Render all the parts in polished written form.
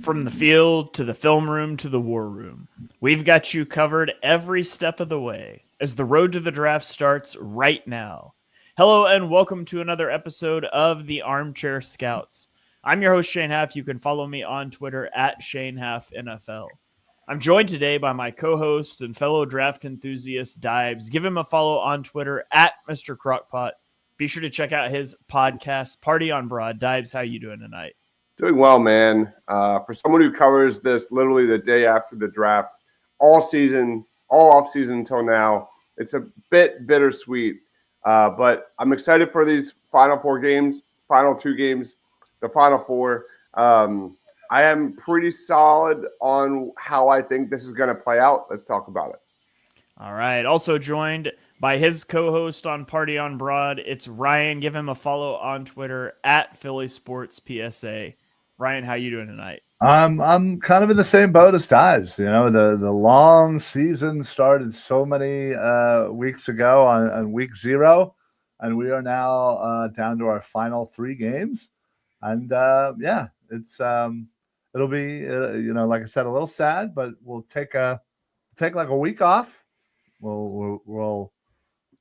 From the field to the film room to the war room, we've got you covered every step of the way as the road to the draft starts right now. Hello and welcome to another episode of the Armchair Scouts. I'm your host, Shane Haff. You can follow me on Twitter at ShaneHaffNFL. I'm joined today by my co-host and fellow draft enthusiast, Dibes. Give him a follow on Twitter at Mr. Crockpot. Be sure to check out his podcast, Party on Broad. Dibes, how you doing tonight? Doing well, man. For someone who covers this literally the day after the draft, all season, all off season until now, it's a bit bittersweet. But I'm excited for these final two games, the final four. I am pretty solid on how I think this is going to play out. Let's talk about it. All right. Also joined by his co-host on Party on Broad, it's Ryan. Give him a follow on Twitter at Philly Sports PSA. Ryan, how you doing tonight? I'm kind of in the same boat as Dives. You know, the long season started so many weeks ago on week 0, and we are now down to our final 3 games. And it's it'll be like I said, a little sad, but we'll take like a week off. We'll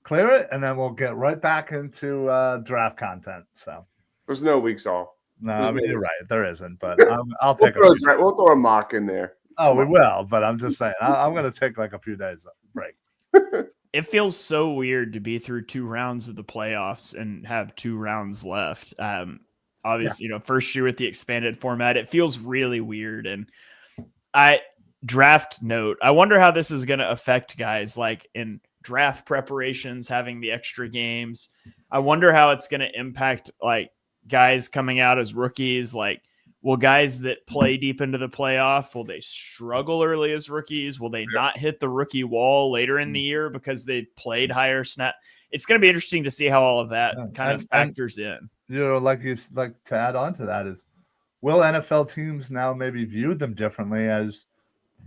clear it, and then we'll get right back into draft content. So there's no weeks off. No, I mean, you're right. There isn't, but I'll take we'll throw a mock in there. Oh, we will, but I'm just saying, I'm going to take like a few days break. It feels so weird to be through 2 rounds of the playoffs and have 2 rounds left. Obviously, first year with the expanded format, it feels really weird. And draft note, I wonder how this is going to affect guys like in draft preparations, having the extra games. I wonder how it's going to impact like guys coming out as rookies. Like, will guys that play deep into the playoff, will they struggle early as rookies? Will they not hit the rookie wall later in the year because they've played higher snap? It's going to be interesting to see how all of that kind of factors in. Like to add on to that is, will NFL teams now maybe view them differently as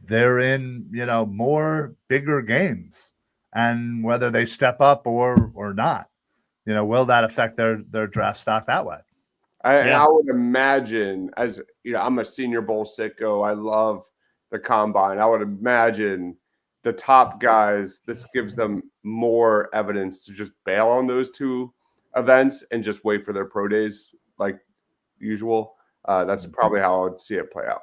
they're in, more bigger games, and whether they step up or not, will that affect their draft stock that way? I would imagine, as I'm a Senior Bowl sicko. I love the combine. I would imagine the top guys, this gives them more evidence to just bail on those 2 events and just wait for their pro days like usual. That's probably how I would see it play out.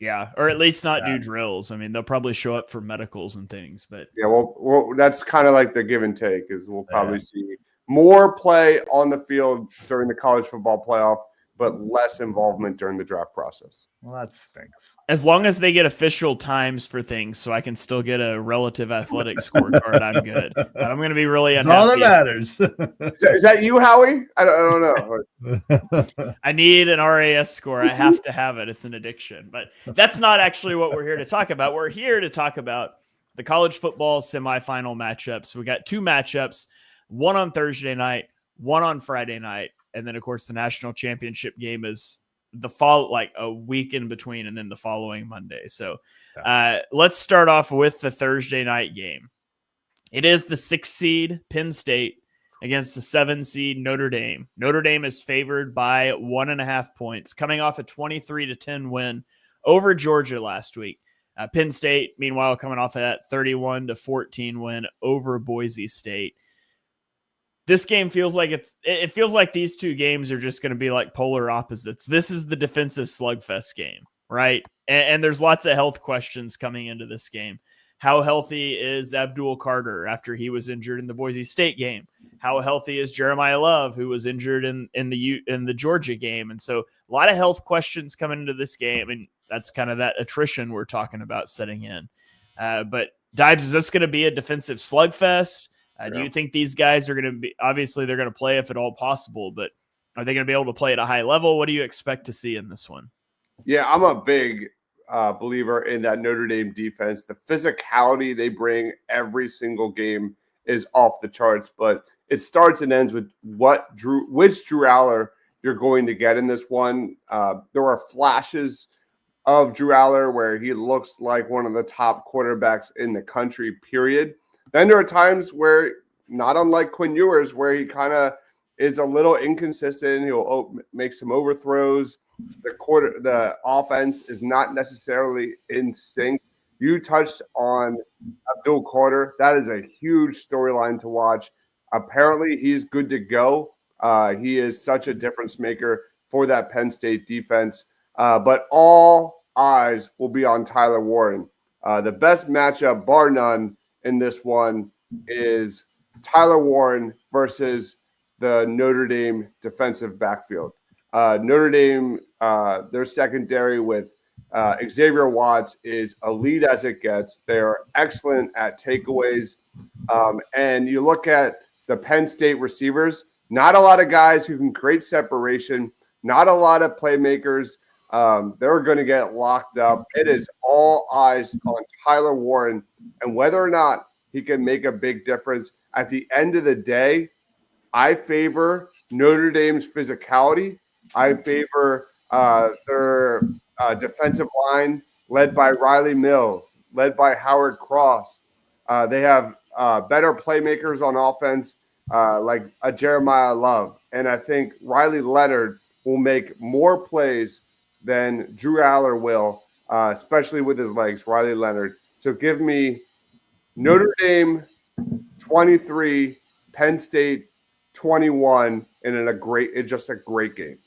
Yeah, or at least not do drills. I mean, they'll probably show up for medicals and things. But yeah, well that's kind of like the give and take. Is we'll probably see more play on the field during the college football playoff, but less involvement during the draft process. Well, that stinks. As long as they get official times for things so I can still get a relative athletic scorecard, I'm good. But I'm going to be really unhappy. That's all that matters. Is that you, Howie? I don't know. I need an RAS score. I have to have it. It's an addiction. But that's not actually what we're here to talk about. We're here to talk about the college football semifinal matchups. We got 2 matchups. One on Thursday night, one on Friday night, and then of course the national championship game is the fall, like a week in between, and then the following Monday. So let's start off with the Thursday night game. It is the 6 seed Penn State against the 7 seed Notre Dame. Notre Dame is favored by 1.5 points, coming off a 23-10 win over Georgia last week. Penn State, meanwhile, coming off of that 31-14 win over Boise State. This game feels like it feels like these 2 games are just going to be like polar opposites. This is the defensive slugfest game, right? And there's lots of health questions coming into this game. How healthy is Abdul Carter after he was injured in the Boise State game? How healthy is Jeremiah Love, who was injured in the Georgia game? And so a lot of health questions coming into this game, and that's kind of that attrition we're talking about setting in. But Dibes, is this going to be a defensive slugfest? Do you think these guys are going to be, obviously they're going to play if at all possible, but are they going to be able to play at a high level? What do you expect to see in this one? Yeah, I'm a big believer in that Notre Dame defense. The physicality they bring every single game is off the charts, but it starts and ends with which Drew Aller you're going to get in this one. There are flashes of Drew Aller where he looks like one of the top quarterbacks in the country, period. Then there are times where, not unlike Quinn Ewers, where he kind of is a little inconsistent. He'll make some overthrows. the offense is not necessarily in sync. You touched on Abdul Carter. That is a huge storyline to watch. Apparently, he's good to go. He is such a difference maker for that Penn State defense. But all eyes will be on Tyler Warren. The best matchup, bar none, in this one is Tyler Warren versus the Notre Dame defensive backfield. Notre Dame, their secondary with Xavier Watts is elite as it gets. They're excellent at takeaways. And you look at the Penn State receivers, not a lot of guys who can create separation, not a lot of playmakers. They're going to get locked up. It is all eyes on Tyler Warren and whether or not he can make a big difference. At the end of the day, I favor Notre Dame's physicality. I favor their defensive line led by Riley Mills, led by Howard Cross. They have better playmakers on offense like a Jeremiah Love. And I think Riley Leonard will make more plays than Drew Aller will, especially with his legs, Riley Leonard. So give me Notre Dame 23, Penn State 21, and just a great game.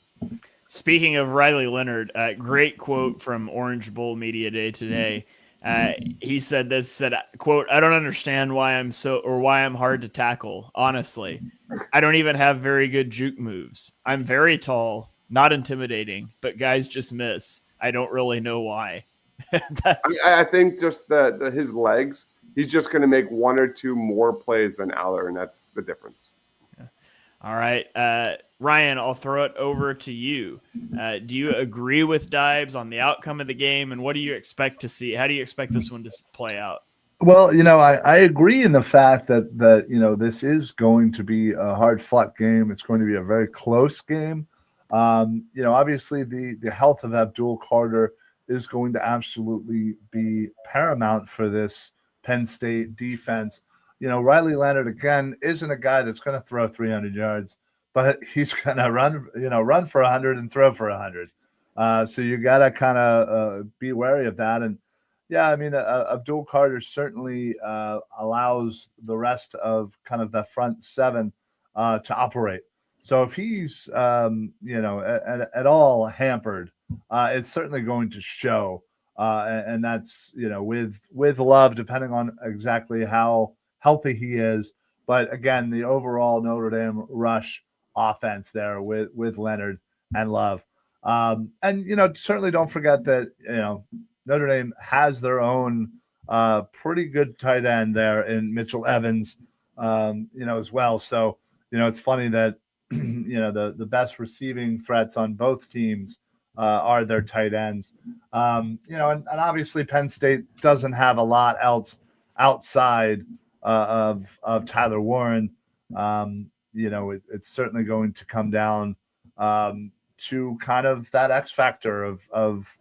Speaking of Riley Leonard, great quote from Orange Bowl Media Day today. He said, quote, "I don't understand why I'm hard to tackle. Honestly, I don't even have very good juke moves. I'm very tall, not intimidating, but guys just miss. I don't really know why." I think just his legs, he's just going to make one or two more plays than Aller, and that's the difference. All right. Ryan, I'll throw it over to you. Do you agree with Dibes on the outcome of the game, and what do you expect to see? How do you expect this one to play out? Well, I agree in the fact that this is going to be a hard-fought game. It's going to be a very close game. Obviously the health of Abdul Carter is going to absolutely be paramount for this Penn State defense. Riley Leonard, again, isn't a guy that's going to throw 300 yards, but he's going to run for 100 and throw for 100. So you got to kind of be wary of that. And yeah, I mean, Abdul Carter certainly allows the rest of kind of the front seven to operate. So if he's, at all hampered, it's certainly going to show. And that's, with Love, depending on exactly how healthy he is. But again, the overall Notre Dame rush offense there with Leonard and Love. And, certainly don't forget that, Notre Dame has their own pretty good tight end there in Mitchell Evans, as well. So, it's funny that, the best receiving threats on both teams are their tight ends. And obviously Penn State doesn't have a lot else outside of Tyler Warren. It's certainly going to come down to kind of that X factor of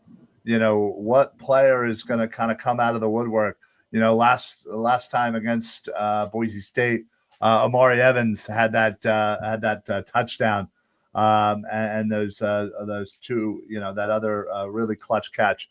what player is going to kind of come out of the woodwork. Last time against Boise State, Amari Evans had that touchdown, and those two, that other really clutch catch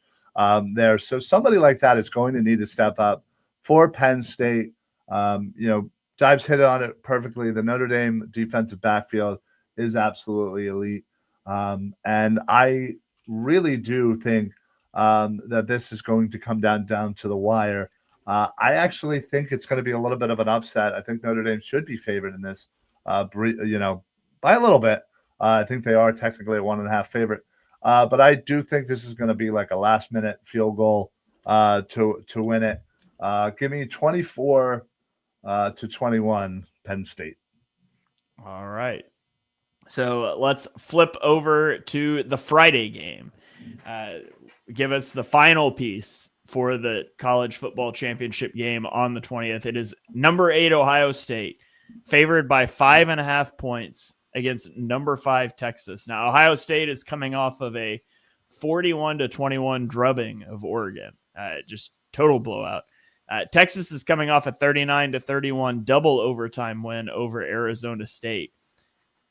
there. So somebody like that is going to need to step up for Penn State. Dibes hit on it perfectly. The Notre Dame defensive backfield is absolutely elite. And I really do think that this is going to come down to the wire. I actually think it's going to be a little bit of an upset. I think Notre Dame should be favored in this, by a little bit. I think they are technically a 1.5 favorite. But I do think this is going to be like a last-minute field goal to win it. Give me 24 to 21 Penn State. All right. So let's flip over to the Friday game. Give us the final piece for the college football championship game on the 20th. It is number 8 Ohio State, favored by 5.5 points against number 5 Texas. Now, Ohio State is coming off of a 41-21 drubbing of Oregon, just total blowout. Texas is coming off a 39-31 double overtime win over Arizona State.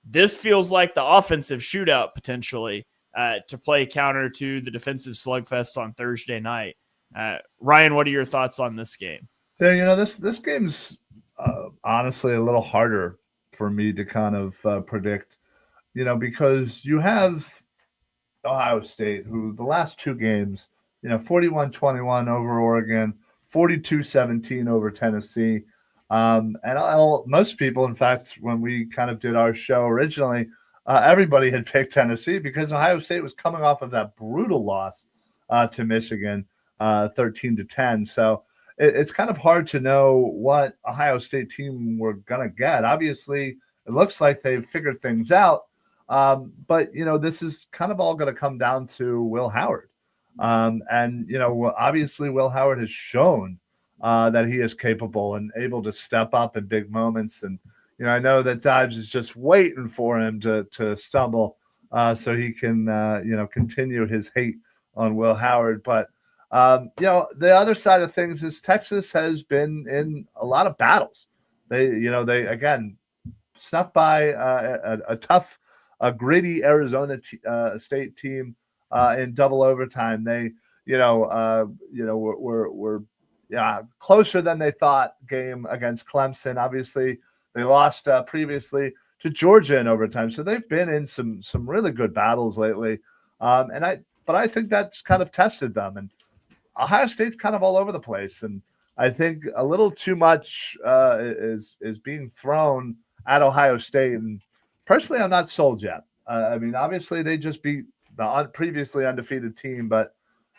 This feels like the offensive shootout potentially to play counter to the defensive slugfest on Thursday night. Ryan, what are your thoughts on this game? Yeah, this game's honestly a little harder for me to kind of predict, because you have Ohio State, who the last two games, 41-21 over Oregon, 42-17 over Tennessee. And most people, in fact, when we kind of did our show originally, everybody had picked Tennessee because Ohio State was coming off of that brutal loss to Michigan, 13-10. So it's kind of hard to know what Ohio State team we're going to get. Obviously, it looks like they've figured things out. But this is kind of all going to come down to Will Howard. And obviously Will Howard has shown that he is capable and able to step up in big moments. And, I know that Dives is just waiting for him to stumble so he can, continue his hate on Will Howard. But, the other side of things is Texas has been in a lot of battles. They again, snuck by a tough, a gritty Arizona State team in double overtime. They, were closer than they thought game against Clemson. Obviously, they lost previously to Georgia in overtime. So they've been in some really good battles lately. But I think that's kind of tested them. And Ohio State's kind of all over the place. And I think a little too much is being thrown at Ohio State. And personally, I'm not sold yet. Obviously, they just beat the previously undefeated team, but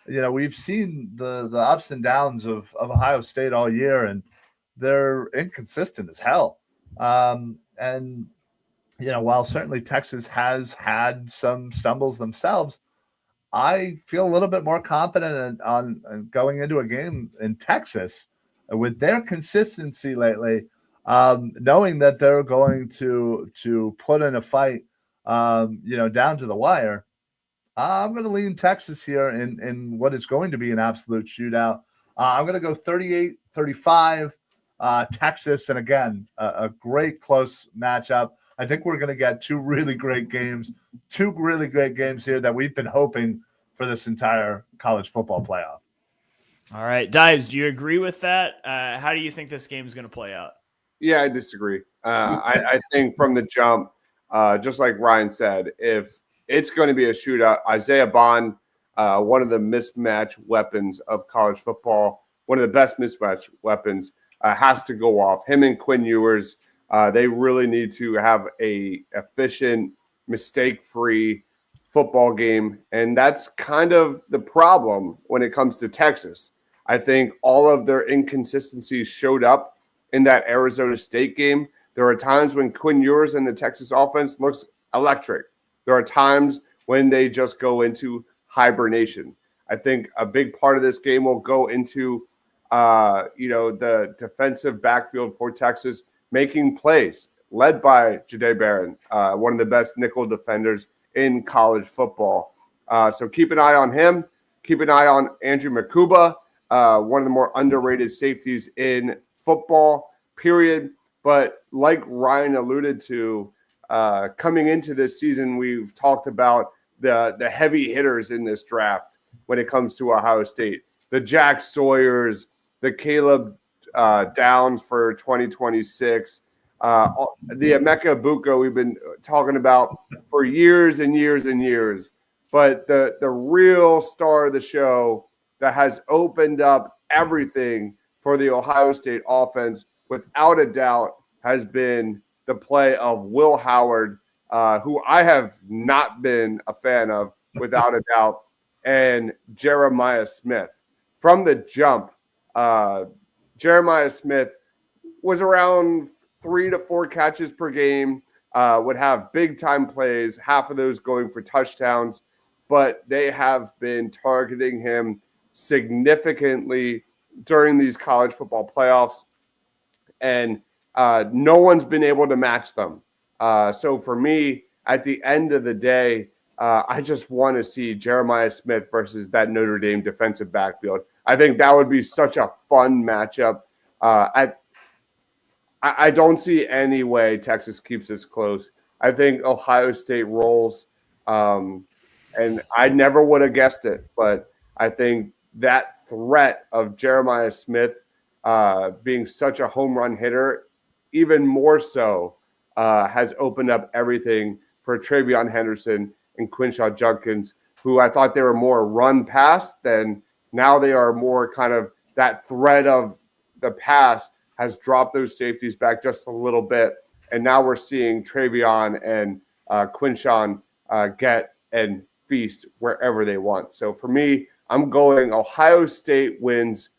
we've seen the ups and downs of Ohio State all year, and they're inconsistent as hell. While certainly Texas has had some stumbles themselves, I feel a little bit more confident on going into a game in Texas with their consistency lately. Knowing that they're going to put in a fight, down to the wire, I'm going to lean Texas here in what is going to be an absolute shootout. I'm going to go 38-35 Texas. And again, a great close matchup. I think we're going to get two really great games here that we've been hoping for this entire college football playoff. All right. Dives, do you agree with that? How do you think this game is going to play out? Yeah, I disagree. I think from the jump, just like Ryan said, if it's going to be a shootout, Isaiah Bond, one of the mismatch weapons of college football, one of the best mismatch weapons, has to go off. Him and Quinn Ewers, they really need to have a efficient, mistake-free football game, and that's kind of the problem when it comes to Texas. I think all of their inconsistencies showed up in that Arizona State game. There are times when Quinn Ewers and the Texas offense looks electric. There are times when they just go into hibernation. I think a big part of this game will go into, the defensive backfield for Texas making plays, led by Jahdae Barron, one of the best nickel defenders in college football. So keep an eye on him. Keep an eye on Andrew Makuba, one of the more underrated safeties in football, period. But like Ryan alluded to, coming into this season, we've talked about the heavy hitters in this draft when it comes to Ohio State. The Jack Sawyers, the Caleb Downs for 2026, the Emeka Buka we've been talking about for years and years and years. But the real star of the show that has opened up everything for the Ohio State offense, without a doubt, has been the play of Will Howard, who I have not been a fan of, without a doubt, and Jeremiah Smith. From the jump, Jeremiah Smith was around 3 to 4 catches per game, would have big-time plays, half of those going for touchdowns, but they have been targeting him significantly during these college football playoffs, and no one's been able to match them. So for me, at the end of the day, I just want to see Jeremiah Smith versus that Notre Dame defensive backfield. I think that would be such a fun matchup. I don't see any way Texas keeps this close. I think Ohio State rolls. And I never would have guessed it, but I think that threat of Jeremiah Smith being such a home run hitter, even more so, has opened up everything for Travion Henderson and Quinshaw Judkins, who I thought they were more run pass than now they are more kind of that threat of the pass has dropped those safeties back just a little bit. And now we're seeing Travion and Quinshaw get and feast wherever they want. So for me, I'm going Ohio State wins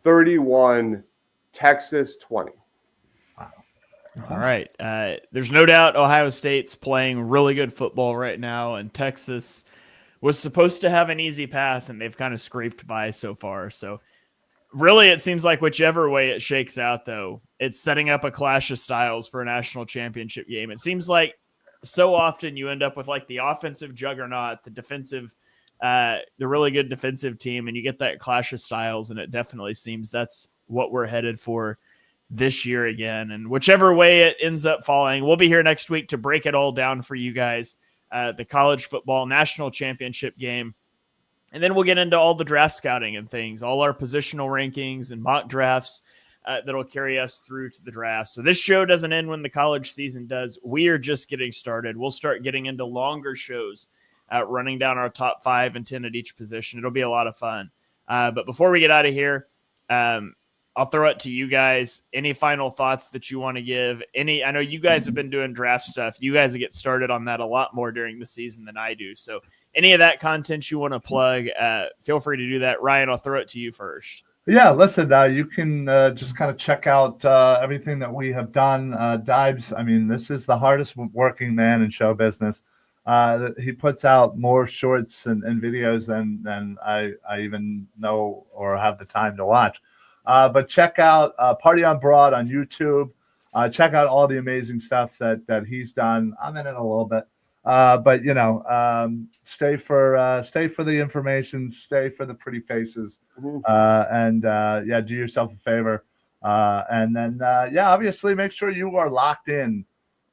31, Texas 20. All right. There's no doubt Ohio State's playing really good football right now, and Texas was supposed to have an easy path, and they've kind of scraped by so far. So really, it seems like whichever way it shakes out, though, it's setting up a clash of styles for a national championship game. It seems like so often you end up with like the offensive juggernaut, the defensive, the really good defensive team, and you get that clash of styles, and it definitely seems that's what we're headed for this year again. And whichever way it ends up falling, we'll be here next week to break it all down for you guys, the college football national championship game. And then we'll get into all the draft scouting and things, all our positional rankings and mock drafts that'll carry us through to the draft. So this show doesn't end when the college season does. We are just getting started. We'll start getting into longer shows, running down our top 5 and 10 at each position. It'll be a lot of fun. But before we get out of here, I'll throw it to you guys. Any final thoughts that you want to give? I know you guys have been doing draft stuff. You guys get started on that a lot more during the season than I do. So any of that content you want to plug, feel free to do that. Ryan, I'll throw it to you first. Yeah, listen, you can just kind of check out everything that we have done. Dibes, I mean, this is the hardest working man in show business. He puts out more shorts and videos than I even know or have the time to watch. But check out Party on Broad on YouTube. Check out all the amazing stuff that he's done. I'm in it a little bit. But stay for the information, stay for the pretty faces, and do yourself a favor. And then obviously make sure you are locked in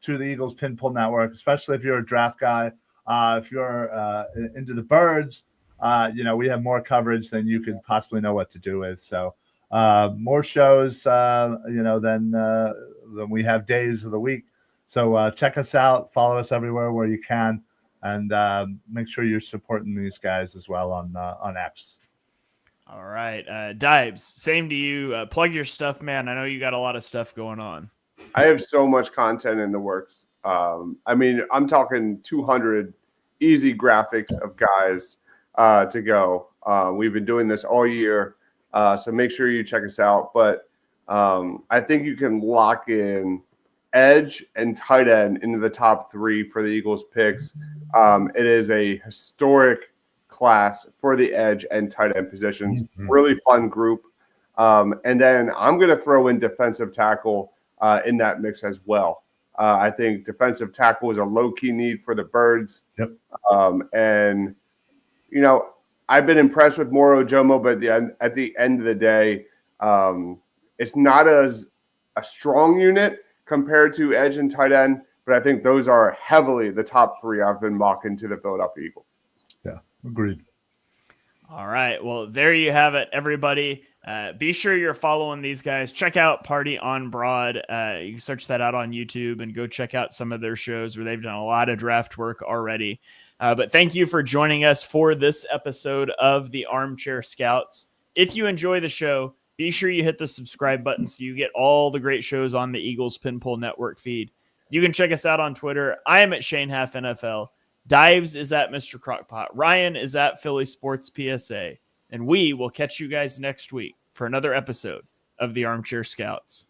to the Eagles Pinpool Network, especially if you're a draft guy. If you're into the birds, we have more coverage than you could possibly know what to do with. So more shows, than we have days of the week. So check us out, follow us everywhere where you can, and make sure you're supporting these guys as well on X. All right. Dibes, same to you. Plug your stuff, man. I know you got a lot of stuff going on. I have so much content in the works. I'm talking 200 easy graphics of guys to go. We've been doing this all year, so make sure you check us out. But I think you can lock in edge and tight end into the top 3 for the Eagles picks. It is a historic class for the edge and tight end positions. Mm-hmm. Really fun group. And then I'm going to throw in defensive tackle in that mix as well. I think defensive tackle is a low-key need for the Birds. Yep. I've been impressed with Moro Ojomo, but at the end of the day, it's not as a strong unit compared to edge and tight end, but I think those are heavily the top 3 I've been mocking to the Philadelphia Eagles. Yeah, agreed. All right. Well, there you have it, everybody. Be sure you're following these guys. Check out Party on Broad. You can search that out on YouTube and go check out some of their shows where they've done a lot of draft work already. But thank you for joining us for this episode of the Armchair Scouts. If you enjoy the show, be sure you hit the subscribe button so you get all the great shows on the Eagles Pinpool Network feed. You can check us out on Twitter. I am at Shane Half NFL. Dives is at Mr. Crockpot. Ryan is at Philly Sports PSA. And we will catch you guys next week for another episode of the Armchair Scouts.